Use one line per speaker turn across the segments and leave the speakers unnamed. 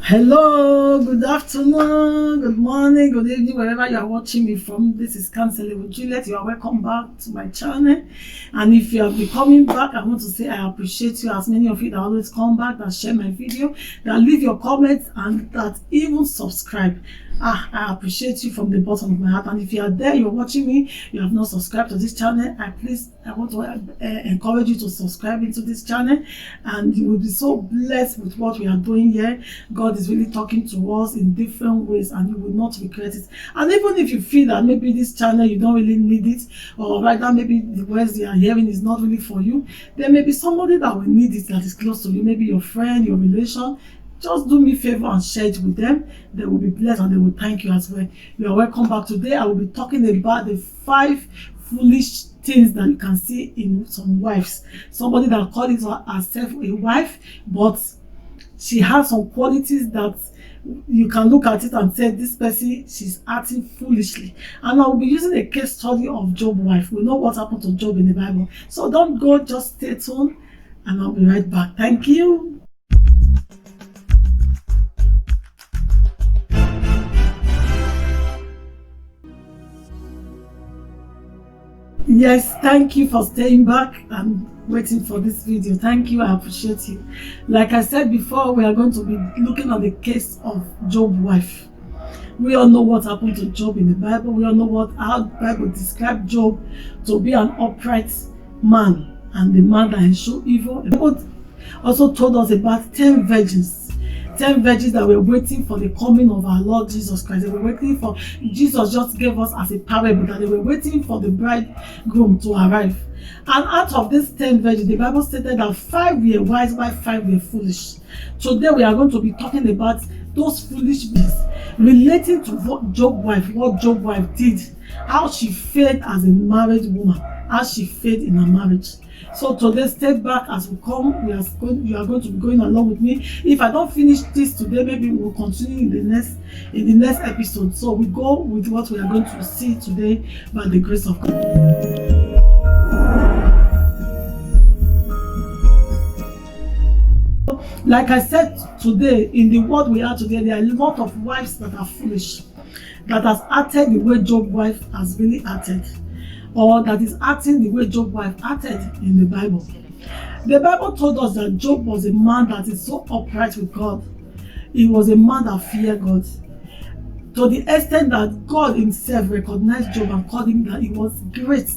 Hello, good afternoon, good morning, good evening, wherever you are watching me from. This is Counseling with Juliet. You are welcome back to my channel. And if you have been coming back, I want to say I appreciate you, as many of you that always come back, that share my video, that leave your comments, and that even subscribe. I appreciate you from the bottom of my heart. And if you are there, you're watching me, you have not subscribed to this channel, I want to encourage you to subscribe into this channel, and you will be so blessed with what we are doing here. God is really talking to us in different ways, and you will not regret it. And even if you feel that maybe this channel you don't really need it, or rather maybe the words you are hearing is not really for you, there may be somebody that will need it, that is close to you, maybe your friend, your relation. Just do me a favor and share it with them. They will be blessed and they will thank you as well. You are welcome back. Today I will be talking about the 5 foolish things that you can see in some wives. Somebody that calls herself a wife, but she has some qualities that you can look at it and say, this person, she's acting foolishly. And I will be using a case study of Job's wife. We know what happened to Job in the Bible. So don't go, just stay tuned and I'll be right back. Thank you. Yes, thank you for staying back and waiting for this video. Thank you, I appreciate you. Like I said before, we are going to be looking at the case of Job's wife. We all know what happened to Job in the Bible. We all know how the Bible described Job to be an upright man and the man that enshowed evil. The Bible also told us about 10 virgins. 10 virgins that were waiting for the coming of our Lord Jesus Christ. They were waiting for, Jesus just gave us as a parable that they were waiting for the bridegroom to arrive. And out of these 10 virgins, the Bible stated that 5 were wise while 5 were foolish. Today we are going to be talking about those foolish things relating to what Job's wife did, how she failed as a married woman, how she failed in her marriage. So today, step back as we come. You are going to be going along with me. If I don't finish this today, maybe we'll continue in the next episode. So we go with what we are going to see today by the grace of God. Like I said today, in the world we are today, there are a lot of wives that are foolish, that has acted the way Job's wife has really acted, or that is acting the way Job's wife acted in the Bible. The Bible told us that Job was a man that is so upright with God. He was a man that feared God, to the extent that God himself recognized Job and called him that he was great.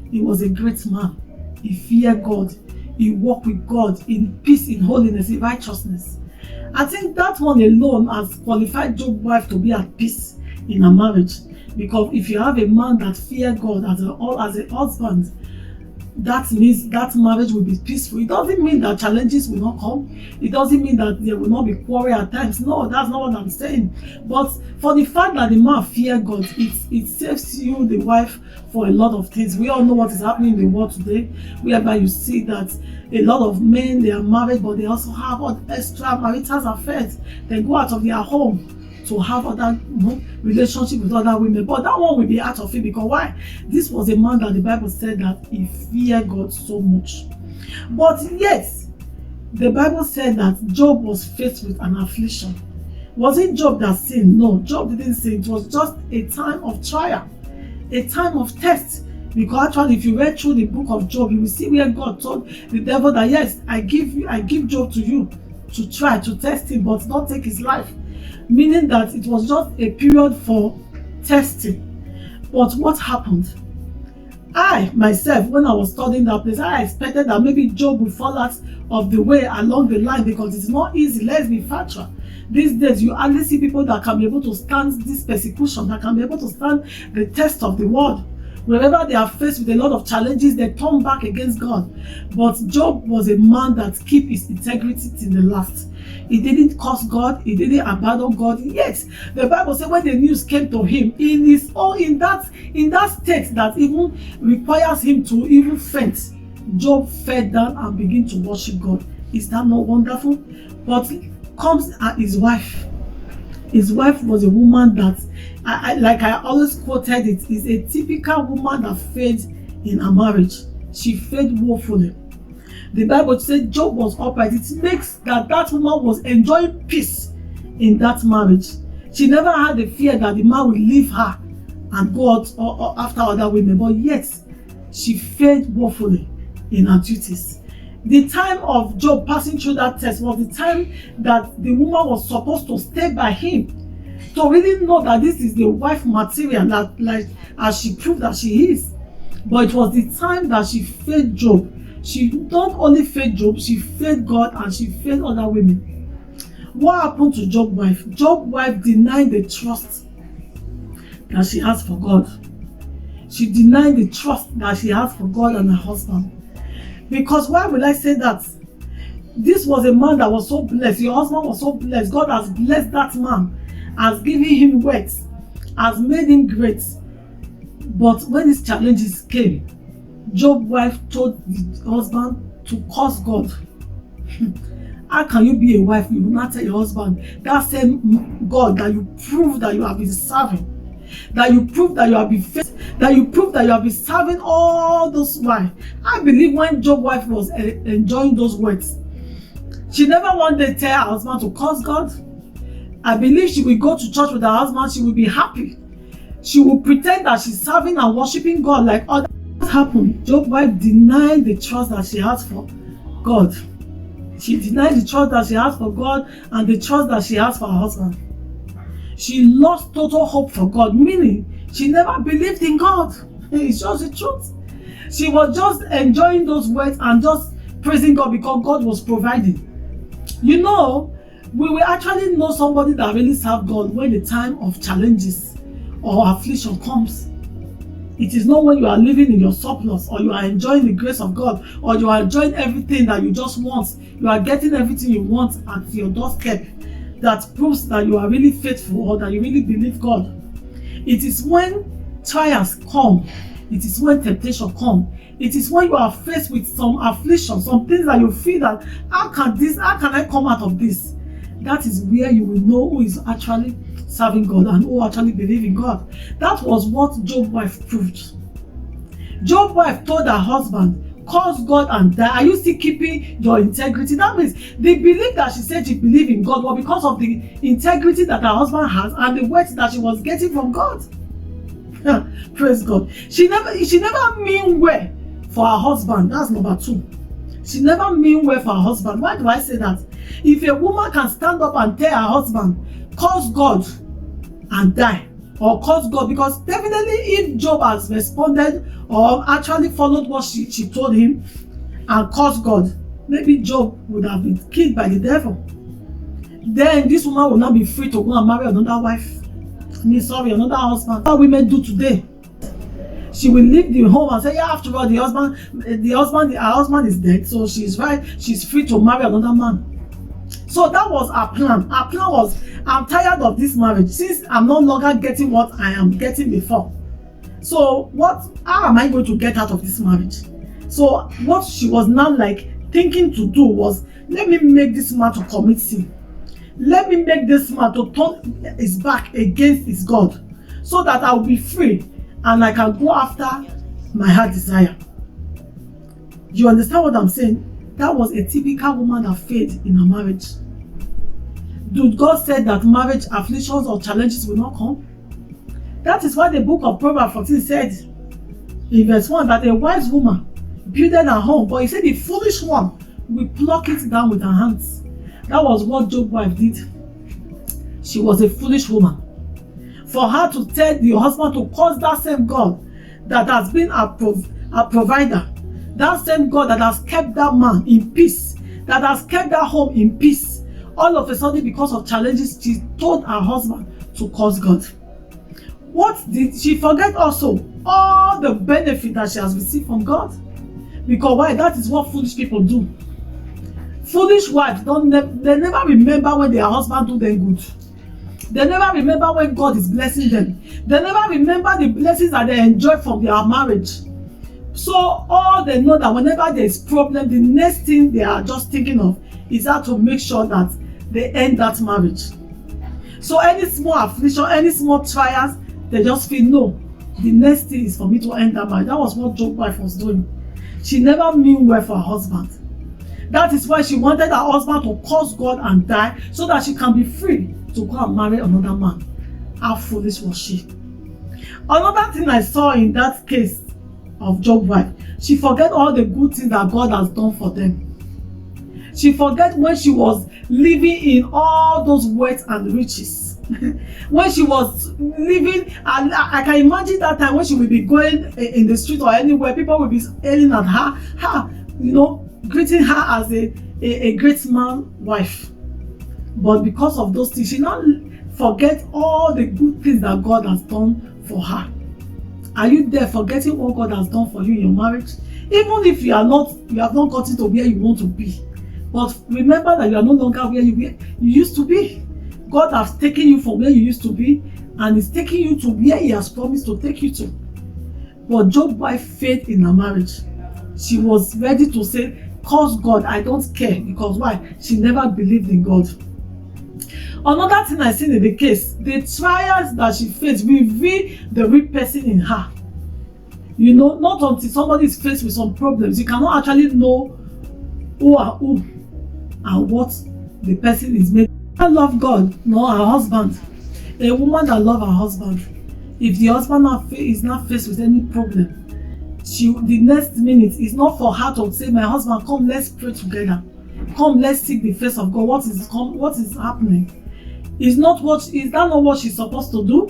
He was a great man. He feared God. He walked with God in peace, in holiness, in righteousness. I think that one alone has qualified Job's wife to be at peace in her marriage. Because if you have a man that fears God as a husband, that means that marriage will be peaceful. It doesn't mean that challenges will not come. It doesn't mean that there will not be quarrel at times. No, that's not what I'm saying. But for the fact that the man fears God, it saves you, the wife, for a lot of things. We all know what is happening in the world today, whereby you see that a lot of men, they are married, but they also have extra marital affairs. They go out of their home to have other relationship with other women, but that one will be out of it. Because why? This was a man that the Bible said that he feared God so much. But yet the Bible said that Job was faced with an affliction. Was it Job that sinned? No, Job didn't sin. It was just a time of trial, a time of test. Because actually, if you read through the book of Job, you will see where God told the devil that, yes, I give Job to you to try to test him, but not take his life. Meaning that it was just a period for testing. But what happened? I myself, when I was studying that place, I expected that maybe Job would fall out of the way along the line, because it's not easy. Let's be factual. These days, you hardly see people that can be able to stand this persecution, that can be able to stand the test of the world. Wherever they are faced with a lot of challenges, they turn back against God. But Job was a man that kept his integrity till the last. He didn't curse God. He didn't abandon God. Yet the Bible said when the news came to him, in that state that even requires him to even faint, Job fell down and began to worship God. Is that not wonderful? But comes his wife. His wife was a woman that, like I always quoted, it is a typical woman that failed in her marriage. She failed woefully. The Bible said Job was upright. It makes that woman was enjoying peace in that marriage. She never had the fear that the man will leave her and go out or after other women, but yet she failed woefully in her duties. The time of Job passing through that test was the time that the woman was supposed to stay by him, to really know that this is the wife material, that, like, as she proved that she is. But it was the time that she failed Job. She not only failed Job, she failed God and she failed other women. What happened to Job's wife? Job's wife denied the trust that she has for God. She denied the trust that she has for God and her husband. Because why will I say that? This was a man that was so blessed. Your husband was so blessed. God has blessed that man, has given him wealth, has made him great. But when these challenges came, Job's wife told the husband to curse God. How can you be a wife? You will not tell your husband that same God that you prove that you have been serving, that you prove that you have been faithful, that you prove that you have been serving all those while. I believe when Job's wife was enjoying those words, she never one day tell her husband to curse God. I believe she will go to church with her husband. She will be happy. She will pretend that she's serving and worshiping God like others. What happened? Job's wife denied the trust that she has for God. She denied the trust that she has for God and the trust that she has for her husband. She lost total hope for God, meaning she never believed in God. It's just the truth. She was just enjoying those words and just praising God because God was providing. You know, we will actually know somebody that really serves God when the time of challenges or affliction comes. It is not when you are living in your surplus or you are enjoying the grace of God or you are enjoying everything that you just want. You are getting everything you want at your doorstep that proves that you are really faithful or that you really believe God. It is when trials come. It is when temptation comes. It is when you are faced with some affliction, some things that you feel that how can I come out of this? That is where you will know who is actually serving God and who actually believe in God. That was what Job's wife proved. Job's wife told her husband, curse God and die. Are you still keeping your integrity? That means the belief that she said she believed in God was because of the integrity that her husband has and the words that she was getting from God. Praise God. She never mean well for her husband. That's number two. She never mean well for her husband. Why do I say that? If a woman can stand up and tell her husband, curse God and die, or curse God, because definitely if Job has responded or actually followed what she told him and cursed God, maybe Job would have been killed by the devil. Then this woman will not be free to go and marry another wife. Another husband. What women do today. She will leave the home and say, yeah, after all, her husband is dead, so she's right, she's free to marry another man. So that was her plan. Her plan was, I'm tired of this marriage since I'm no longer getting what I am getting before. So how am I going to get out of this marriage? So what she was now like thinking to do was, let me make this man to commit sin. Let me make this man to turn his back against his God, so that I will be free and I can go after my heart desire. You understand what I'm saying? That was a typical woman that failed in her marriage. Did God say that marriage afflictions or challenges will not come? That is why the book of Proverbs 14 said in verse 1 that a wise woman builded her home, but he said the foolish one will pluck it down with her hands. That was what Job's wife did. She was a foolish woman. For her to tell the husband to curse that same God that has been a provider, that same God that has kept that man in peace, that has kept that home in peace, all of a sudden because of challenges, she told her husband to curse God. What did she forget? Also all the benefit that she has received from God. Because why? That is what foolish people do. Foolish wives they never remember when their husband do them good. They never remember when God is blessing them. They never remember the blessings that they enjoy from their marriage. So all they know that whenever there is problem, the next thing they are just thinking of is how to make sure that they end that marriage. So any small affliction, any small trials, they just feel, no, the next thing is for me to end that marriage. That was what Job's wife was doing. She never meant well for her husband. That is why she wanted her husband to curse God and die so that she can be free to go and marry another man. How foolish was she? Another thing I saw in that case of Job's wife, she forget all the good things that God has done for them. She forget when she was living in all those wealth and riches. When she was living, and I can imagine that time when she will be going in the street or anywhere, people will be hailing at her, greeting her as a great man wife. But because of those things, she not forget all the good things that God has done for her. Are you there forgetting what God has done for you in your marriage? Even if you have not gotten to where you want to be. But remember that you are no longer where you used to be. God has taken you from where you used to be and is taking you to where He has promised to take you to. But Job's wife failed in her marriage. She was ready to say, curse God, I don't care. Because why? She never believed in God. Another thing I seen in the case, the trials that she faced reveal the real person in her. Not until somebody is faced with some problems, you cannot actually know who and what the person is made. I love God, no, her husband. A woman that loves her husband, if the husband is not faced with any problem, the next minute is not for her to say, my husband, come, let's pray together. Come, let's seek the face of God. What is happening? Is that not what she's supposed to do?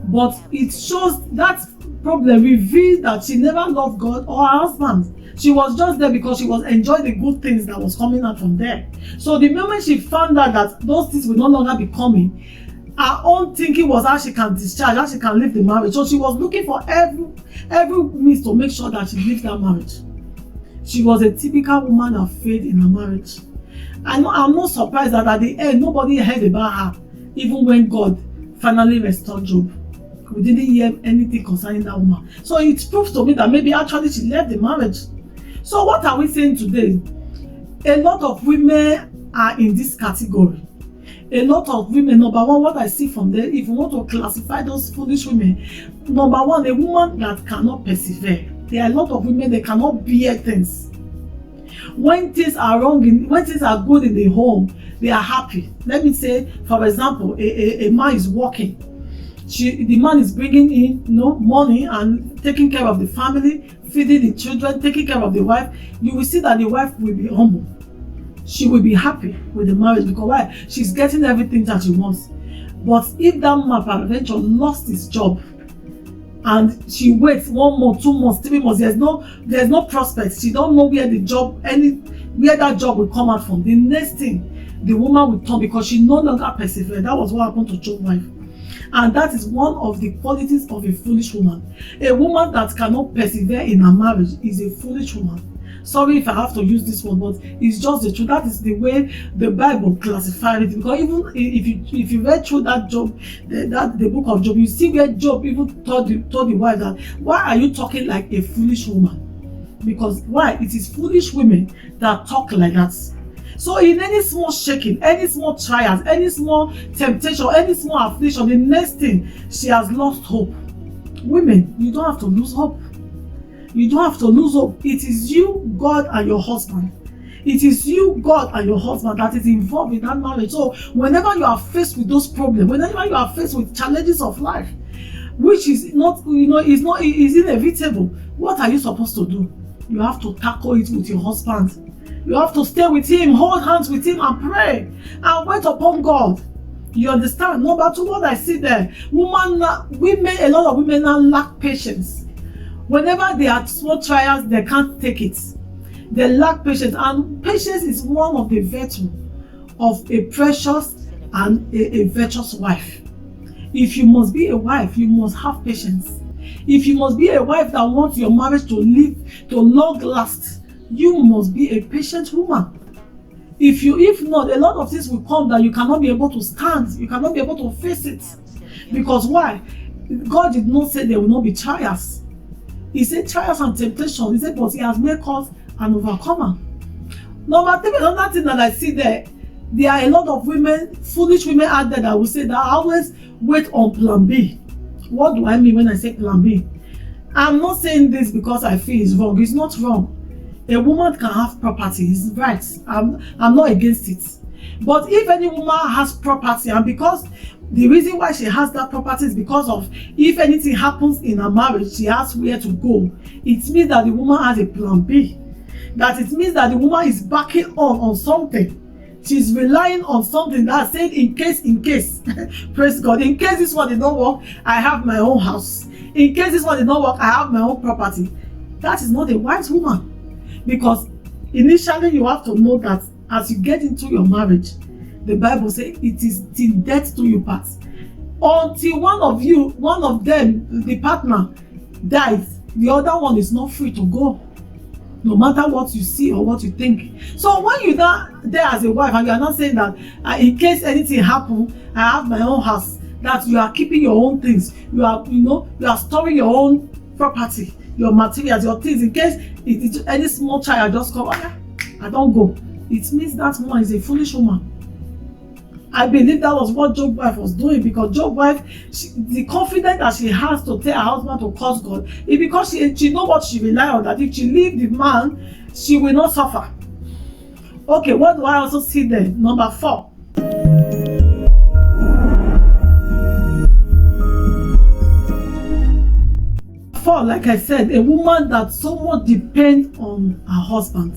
But it shows that problem revealed that she never loved God or her husband. She was just there because she was enjoying the good things that was coming out from there. So the moment she found out that those things will no longer be coming, her own thinking was how she can discharge, how she can leave the marriage. So she was looking for every means to make sure that she leaves that marriage. She was a typical woman that failed in her marriage. I'm not surprised that at the end, nobody heard about her, even when God finally restored Job. We didn't hear anything concerning that woman. So it proves to me that maybe actually she left the marriage. So what are we saying today? A lot of women are in this category. A lot of women, number one, what I see from there, if you want to classify those foolish women, number one, a woman that cannot persevere. There are a lot of women that cannot bear things. When things are wrong, when things are good in the home, they are happy. Let me say, for example, a man is working. The man is bringing in money and taking care of the family, feeding the children, taking care of the wife. You will see that the wife will be humble. She will be happy with the marriage because why? She's getting everything that she wants. But if that man peradventure lost his job and she waits 1 month, 2 months, 3 months, there's no prospect. She don't know where where that job will come out from. The next thing, the woman will turn because she no longer persevered. That was what happened to Job's wife. And that is one of the qualities of a foolish woman. A woman that cannot persevere in her marriage is a foolish woman. Sorry if I have to use this word, but it's just the truth. That is the way the Bible classified it. Because even if you read through that Job, the book of Job, you see where Job even told the wife that, why are you talking like a foolish woman? Because why? It is foolish women that talk like that. So in any small shaking, any small trials, any small temptation, any small affliction, the next thing, she has lost hope. Women, you don't have to lose hope. You don't have to lose hope. It is you, God, and your husband. It is you, God, and your husband that is involved in that marriage. So whenever you are faced with those problems, whenever you are faced with challenges of life, which is not, is inevitable, what are you supposed to do? You have to tackle it with your husband. You have to stay with him, hold hands with him and pray and wait upon God. You understand? Number two, what I see there, a lot of women now lack patience. Whenever they are small trials, they can't take it. They lack patience, and patience is one of the virtues of a precious and a virtuous wife. If you must be a wife, you must have patience. If you must be a wife that wants your marriage to live, to long last, you must be a patient woman. If not, a lot of things will come that you cannot be able to stand. You cannot be able to face it. Because why? God did not say there will not be trials. He said trials and temptation. He said, but He has made us an overcomer. Another thing that I see there are a lot of women, foolish women out there that will say that I always wait on plan B. What do I mean when I say plan B? I'm not saying this because I feel it's wrong. It's not wrong. A woman can have property, it's right. I'm not against it. But if any woman has property, and because the reason why she has that property is because of if anything happens in her marriage, she has where to go. It means that the woman has a plan B. That it means that the woman is backing on something. She's relying on something that said in case, praise God, in case this one did not work, I have my own house. In case this one did not work, I have my own property. That is not a wise woman. Because initially you have to know that as you get into your marriage, the Bible says it is till death do you part. Until one of them, the partner, dies, the other one is not free to go. No matter what you see or what you think. So when you're not there as a wife and you are not saying that in case anything happens, I have my own house, that you are keeping your own things, you are storing your own property, your materials, your things, in case any small child just come, I don't go. It means that woman is a foolish woman. I believe that was what Job's wife was doing, because Job's wife, the confidence that she has to tell her husband to curse God is because she knows what she relies on, that if she leaves the man, she will not suffer. Okay, what do I also see there? Number 4. Like I said, a woman that so much depends on her husband.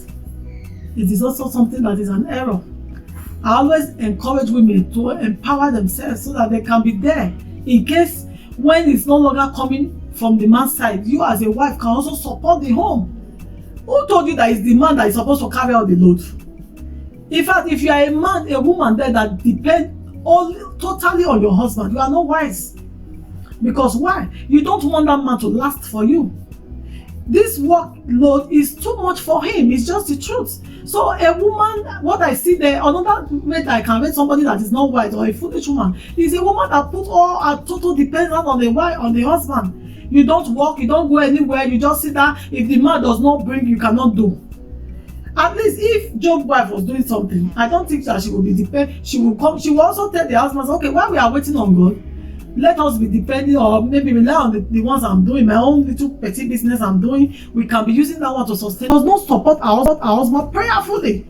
It is also something that is an error. I always encourage women to empower themselves so that they can be there in case when it's no longer coming from the man's side, you as a wife can also support the home. Who told you that it's the man that is supposed to carry out the load? In fact, if you are a woman there that depends totally on your husband, you are not wise. Because why? You don't want that man to last for you. This workload is too much for him. It's just the truth. So a woman, what I see there, another way that I can rate somebody that is not wise or a foolish woman, is a woman that puts all her total dependence on the husband. You don't work, you don't go anywhere, you just sit there. If the man does not bring, you cannot do. At least if Job's wife was doing something, I don't think that she will be dependent. She will also tell the husband, okay, while we are waiting on God, let us be depending or maybe rely on the ones I'm doing, my own little petty business I'm doing. We can be using that one to sustain. She does not support her husband prayerfully.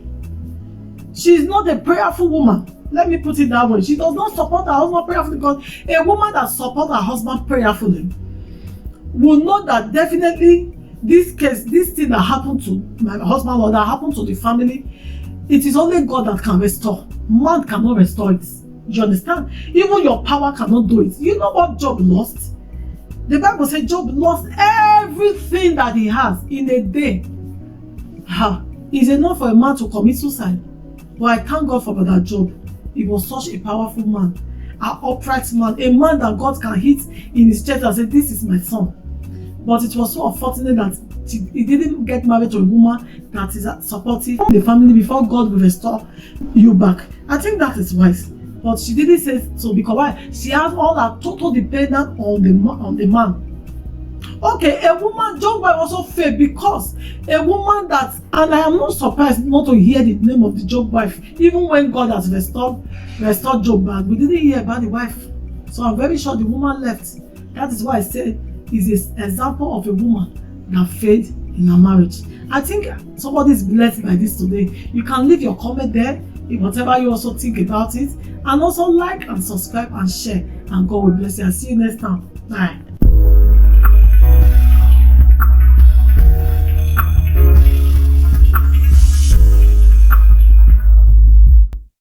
She's not a prayerful woman. Let me put it that way. She does not support her husband prayerfully, because a woman that supports her husband prayerfully will know that definitely this thing that happened to my husband or that happened to the family, it is only God that can restore. Man cannot restore it. You understand? Even your power cannot do it. You know what Job lost? The Bible said Job lost everything that he has in a day. It's enough for a man to commit suicide. But I thank God for Brother Job. He was such a powerful man, an upright man, a man that God can hit in his chest and say, this is my son. But it was so unfortunate that he didn't get married to a woman that is supportive the family before God will restore you back. I think that is wise. But she didn't say so, because why? She has all her total dependence on the man. Okay, a woman, Job's wife also failed, because a woman that, and I am not surprised not to hear the name of the Job's wife, even when God has restored Job back, we didn't hear about the wife. So I'm very sure the woman left. That is why I said is an example of a woman that failed in her marriage. I think somebody is blessed by this today. You can leave your comment there, whatever you also think about it, and also like and subscribe and share, and God will bless you. I'll see you next time. Bye.